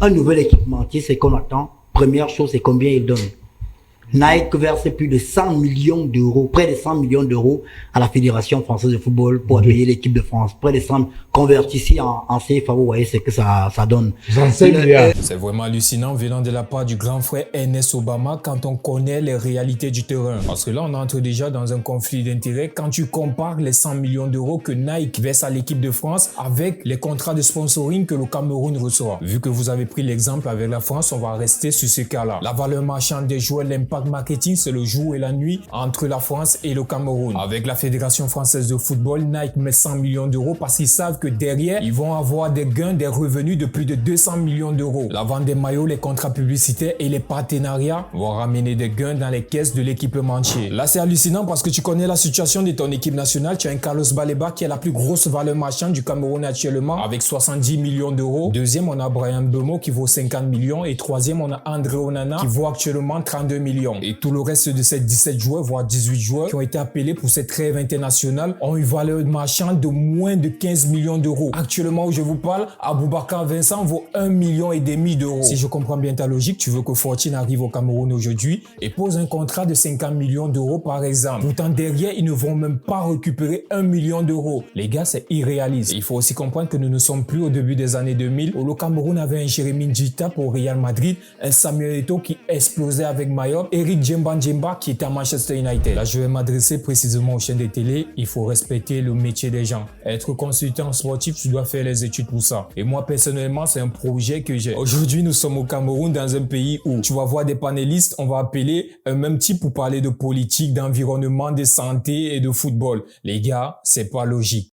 Un nouvel équipementier, c'est qu'on attend. Première chose, c'est combien il donne. Nike verse plus de 100 millions d'euros, près de 100 millions d'euros à la Fédération française de football pour payer l'équipe de France. Près de 100, converti ici en CFA, vous voyez ce que ça donne. C'est vraiment hallucinant venant de la part du grand frère Ernest Obama quand on connaît les réalités du terrain. Parce que là, on entre déjà dans un conflit d'intérêts quand tu compares les 100 millions d'euros que Nike verse à l'équipe de France avec les contrats de sponsoring que le Cameroun reçoit. Vu que vous avez pris l'exemple avec la France, on va rester sur ce cas-là. La valeur marchande des joueurs, l'impact marketing, c'est le jour et la nuit entre la France et le Cameroun. Avec la Fédération française de football, Nike met 100 millions d'euros parce qu'ils savent que derrière, ils vont avoir des gains, des revenus de plus de 200 millions d'euros. La vente des maillots, les contrats publicitaires et les partenariats vont ramener des gains dans les caisses de l'équipementier. Là, c'est hallucinant parce que tu connais la situation de ton équipe nationale. Tu as un Carlos Baleba qui est la plus grosse valeur marchande du Cameroun actuellement avec 70 millions d'euros. Deuxième, on a Brian Bemo qui vaut 50 millions et troisième, on a André Onana qui vaut actuellement 32 millions. Et tout le reste de ces 17 joueurs, voire 18 joueurs qui ont été appelés pour cette trêve internationale ont une valeur marchande de moins de 15 millions d'euros. Actuellement où je vous parle, Aboubacar Vincent vaut 1,5 million d'euros. Si je comprends bien ta logique, tu veux que Fortune arrive au Cameroun aujourd'hui et pose un contrat de 50 millions d'euros par exemple. Pourtant derrière, ils ne vont même pas récupérer 1 million d'euros. Les gars, c'est irréaliste. Et il faut aussi comprendre que nous ne sommes plus au début des années 2000 où le Cameroun avait un Jérémy Ndjita pour Real Madrid, un Samuel Eto'o qui explosait avec Mayotte, Eric Djemba qui était à Manchester United. Là, je vais m'adresser précisément aux chaînes de télé. Il faut respecter le métier des gens. Être consultant sportif, tu dois faire les études pour ça. Et moi, personnellement, c'est un projet que j'ai. Aujourd'hui, nous sommes au Cameroun, dans un pays où tu vas voir des panélistes, on va appeler un même type pour parler de politique, d'environnement, de santé et de football. Les gars, c'est pas logique.